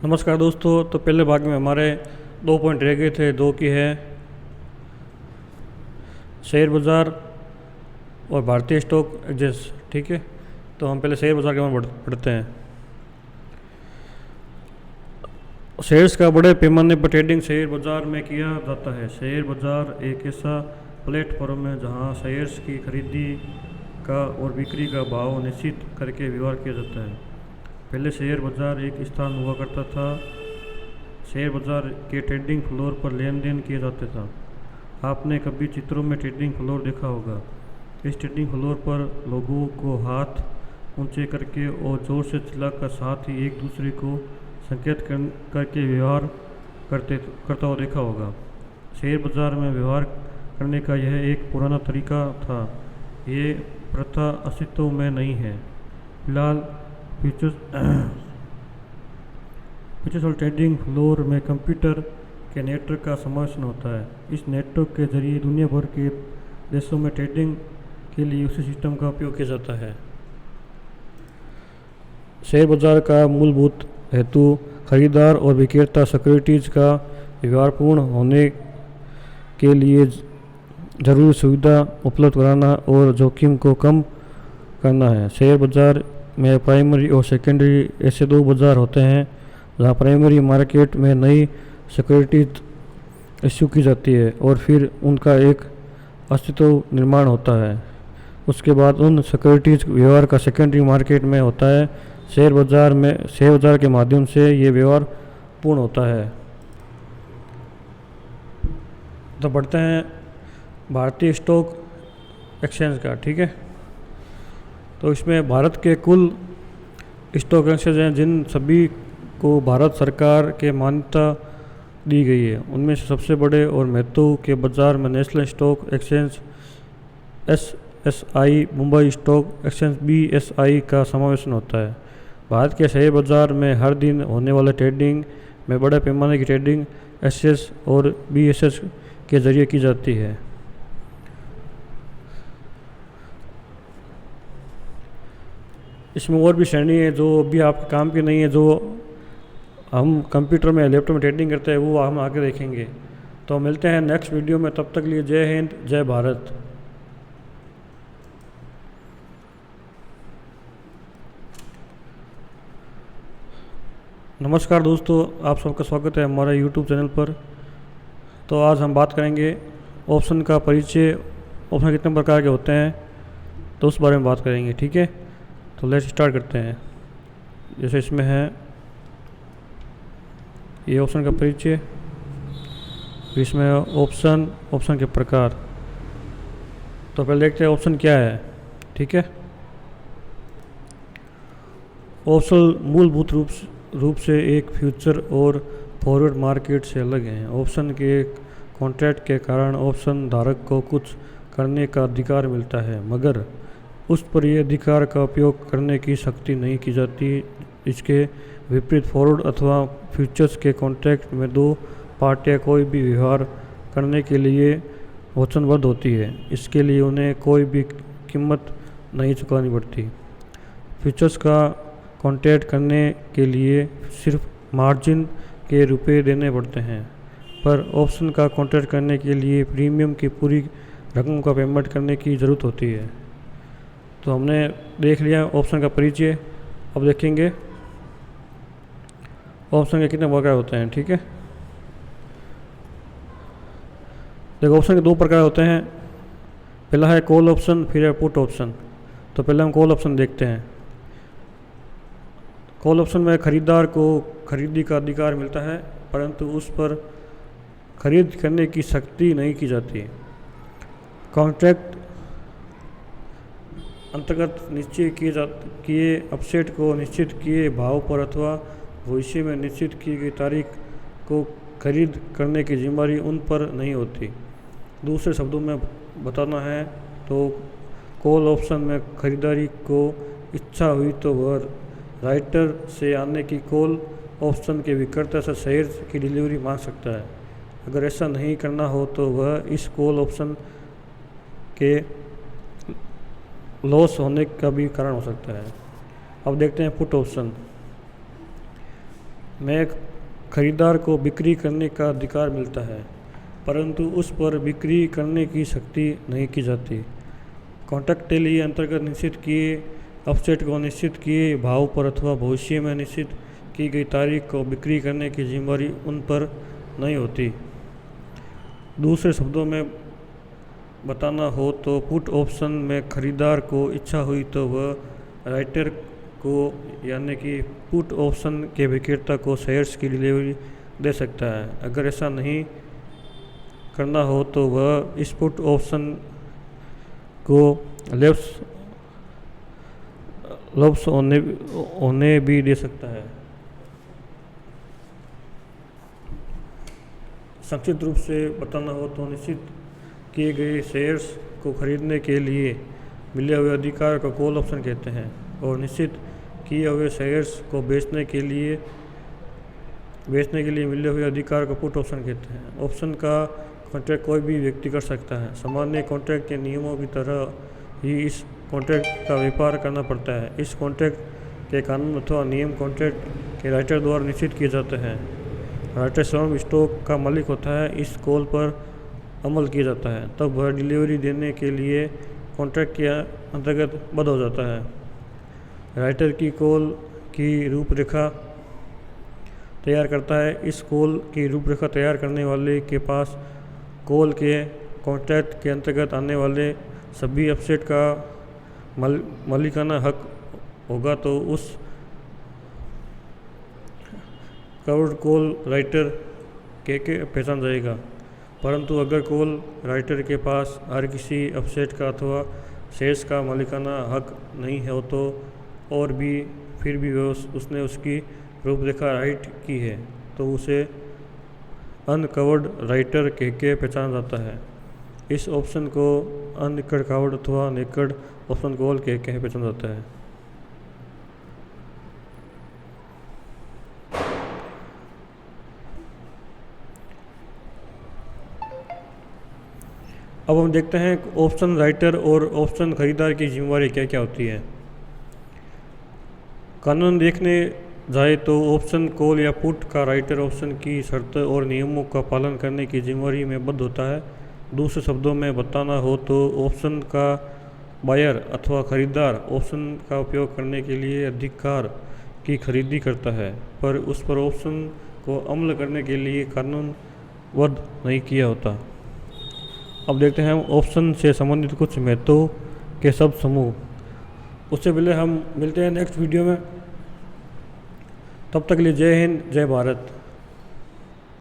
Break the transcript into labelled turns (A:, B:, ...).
A: नमस्कार दोस्तों। तो पहले भाग में हमारे 2 पॉइंट रह गए थे। दो की है शेयर बाज़ार और भारतीय स्टॉक एक्सचेंज। ठीक है, तो हम पहले शेयर बाज़ार के बारे में पढ़ते हैं। शेयर्स का बड़े पैमाने पर ट्रेडिंग शेयर बाज़ार में किया जाता है। शेयर बाज़ार एक ऐसा प्लेटफॉर्म है जहां शेयर्स की खरीदी का और बिक्री का भाव निश्चित करके व्यवहार किया जाता है। पहले शेयर बाज़ार एक स्थान हुआ करता था। शेयर बाज़ार के ट्रेडिंग फ्लोर पर लेन देन किया जाता था। आपने कभी चित्रों में ट्रेडिंग फ्लोर देखा होगा। इस ट्रेडिंग फ्लोर पर लोगों को हाथ ऊंचे करके और जोर से चिल्लाकर, साथ ही एक दूसरे को संकेत करके व्यवहार करता हुआ देखा होगा। शेयर बाज़ार में व्यवहार करने का यह एक पुराना तरीका था। ये प्रथा अस्तित्व में नहीं है। फिलहाल फ्यूचर्स और ट्रेडिंग फ्लोर में कंप्यूटर के नेटवर्क का समावेशन होता है। इस नेटवर्क के जरिए दुनिया भर के देशों में ट्रेडिंग के लिए उसी सिस्टम का उपयोग किया जाता है। शेयर बाज़ार का मूलभूत हेतु खरीदार और विक्रेता सिक्योरिटीज़ का व्यवहारपूर्ण होने के लिए जरूरी सुविधा उपलब्ध कराना और जोखिम को कम करना है। शेयर बाज़ार में प्राइमरी और सेकेंडरी ऐसे दो बाज़ार होते हैं जहां प्राइमरी मार्केट में नई सिक्योरिटीज इश्यू की जाती है और फिर उनका एक अस्तित्व निर्माण होता है। उसके बाद उन सिक्योरिटीज़ व्यवहार का सेकेंडरी मार्केट में होता है। शेयर बाज़ार के माध्यम से ये व्यवहार पूर्ण होता है। तो बढ़ते हैं भारतीय स्टॉक एक्सचेंज का। ठीक है, तो इसमें भारत के कुल स्टॉक एक्सचेंज हैं जिन सभी को भारत सरकार के मान्यता दी गई है। उनमें से सबसे बड़े और महत्व के बाज़ार में national stock exchange SSI, Mumbai stock exchange BSI का समावेशन होता है। भारत के शेयर बाज़ार में हर दिन होने वाले ट्रेडिंग में बड़े पैमाने की ट्रेडिंग SS और BSS के जरिए की जाती है। इसमें और भी श्रेणी है जो अभी आपके काम की नहीं है, जो हम कंप्यूटर में लैपटॉप में ट्रेडिंग करते हैं, वो हम आगे देखेंगे। तो मिलते हैं नेक्स्ट वीडियो में। तब तक लिए जय हिंद, जय भारत। नमस्कार दोस्तों, आप सबका स्वागत है हमारे YouTube चैनल पर। तो आज हम बात करेंगे ऑप्शन का परिचय। ऑप्शन कितने प्रकार के होते हैं तो उस बारे में बात करेंगे। ठीक है, तो लेट्स स्टार्ट करते हैं। जैसे इसमें है ये ऑप्शन का परिचय, इसमें ऑप्शन के प्रकार। तो पहले देखते हैं ऑप्शन क्या है। ठीक है, ऑप्शन मूलभूत रूप से एक फ्यूचर और फॉरवर्ड मार्केट से अलग हैं। ऑप्शन के कॉन्ट्रैक्ट के कारण ऑप्शन धारक को कुछ करने का अधिकार मिलता है, मगर उस पर यह अधिकार का उपयोग करने की शक्ति नहीं की जाती। इसके विपरीत फॉरवर्ड अथवा फ्यूचर्स के कॉन्ट्रैक्ट में दो पार्टियां कोई भी व्यवहार करने के लिए वचनबद्ध होती है। इसके लिए उन्हें कोई भी कीमत नहीं चुकानी पड़ती। फ्यूचर्स का कॉन्ट्रैक्ट करने के लिए सिर्फ मार्जिन के रुपए देने पड़ते हैं, पर ऑप्शन का कॉन्ट्रैक्ट करने के लिए प्रीमियम की पूरी रकम का पेमेंट करने की ज़रूरत होती है। तो हमने देख लिया ऑप्शन का परिचय। अब देखेंगे ऑप्शन के कितने प्रकार होते हैं। ठीक है, देखो ऑप्शन के 2 प्रकार होते हैं। पहला है कॉल ऑप्शन, फिर है पुट ऑप्शन। तो पहले हम कॉल ऑप्शन देखते हैं। कॉल ऑप्शन में खरीदार को खरीदी का अधिकार मिलता है, परंतु उस पर खरीद करने की शक्ति नहीं की जाती। कॉन्ट्रैक्ट अंतर्गत निश्चय किए अपसेट को निश्चित किए भाव पर अथवा भविष्य में निश्चित की गई तारीख को खरीद करने की जिम्मेदारी उन पर नहीं होती। दूसरे शब्दों में बताना है तो कॉल ऑप्शन में खरीदारी को इच्छा हुई तो वह राइटर से आने की कॉल ऑप्शन के विक्रेता से शेयर की डिलीवरी मांग सकता है। अगर ऐसा नहीं करना हो तो वह इस कॉल ऑप्शन के लॉस होने का भी कारण हो सकता है। अब देखते हैं पुट ऑप्शन। में खरीदार को बिक्री करने का अधिकार मिलता है, परंतु उस पर बिक्री करने की शक्ति नहीं की जाती। कॉन्ट्रैक्ट के लिए अंतर्गत निश्चित किए अपसेट को निश्चित किए भाव पर अथवा भविष्य में निश्चित की गई तारीख को बिक्री करने की जिम्मेदारी उन पर नहीं होती। दूसरे शब्दों में बताना हो तो पुट ऑप्शन में खरीदार को इच्छा हुई तो वह राइटर को यानी कि पुट ऑप्शन के विक्रेता को शेयर्स की डिलीवरी दे सकता है। अगर ऐसा नहीं करना हो तो वह इस पुट ऑप्शन को लैप्स होने भी दे सकता है। संक्षिप्त रूप से बताना हो तो निश्चित किए गए शेयर्स को खरीदने के लिए मिले हुए अधिकार को कॉल ऑप्शन कहते हैं और निश्चित किए हुए शेयर्स को बेचने के लिए मिले हुए अधिकार को पुट ऑप्शन कहते हैं। ऑप्शन का कॉन्ट्रैक्ट कोई भी व्यक्ति कर सकता है। सामान्य कॉन्ट्रैक्ट के नियमों की तरह ही इस कॉन्ट्रैक्ट का व्यापार करना पड़ता है। इस कॉन्ट्रैक्ट के कानून अथवा नियम कॉन्ट्रैक्ट के राइटर द्वारा निश्चित किए जाते हैं। राइटर स्वयं स्टॉक का मालिक होता है। इस कॉल पर अमल किया जाता है, तब वह डिलीवरी देने के लिए कॉन्ट्रैक्ट के अंतर्गत बद्ध हो जाता है। राइटर की कॉल की रूपरेखा तैयार करता है। इस कॉल की रूपरेखा तैयार करने वाले के पास कॉल के कॉन्ट्रैक्ट के अंतर्गत आने वाले सभी अपसेट का मालिकाना हक होगा, तो उस कवर्ड कॉल राइटर के पहचान जाएगा। परंतु अगर कॉल राइटर के पास हर किसी अपसेट का अथवा शेयर्स का मालिकाना हक नहीं हो तो और भी फिर भी उसने उसकी रूपरेखा राइट की है तो उसे अनकवर्ड राइटर के पहचाना जाता है। इस ऑप्शन को अननेकेड कवर्ड अथवा नेकेड ऑप्शन कॉल के पहचाना जाता है। अब हम देखते हैं ऑप्शन राइटर और ऑप्शन खरीदार की जिम्मेदारी क्या क्या होती है। कानून देखने जाए तो ऑप्शन कॉल या पुट का राइटर ऑप्शन की शर्तें और नियमों का पालन करने की जिम्मेदारी में बद्ध होता है। दूसरे शब्दों में बताना हो तो ऑप्शन का बायर अथवा खरीदार ऑप्शन का उपयोग करने के लिए अधिकार की खरीदी करता है, पर उस पर ऑप्शन को अमल करने के लिए कानूनबद्ध नहीं किया होता। अब देखते हैं हम ऑप्शन से संबंधित कुछ महत्व के शब्द समूह। उससे पहले हम मिलते हैं नेक्स्ट वीडियो में। तब तक के लिए जय हिंद, जय भारत।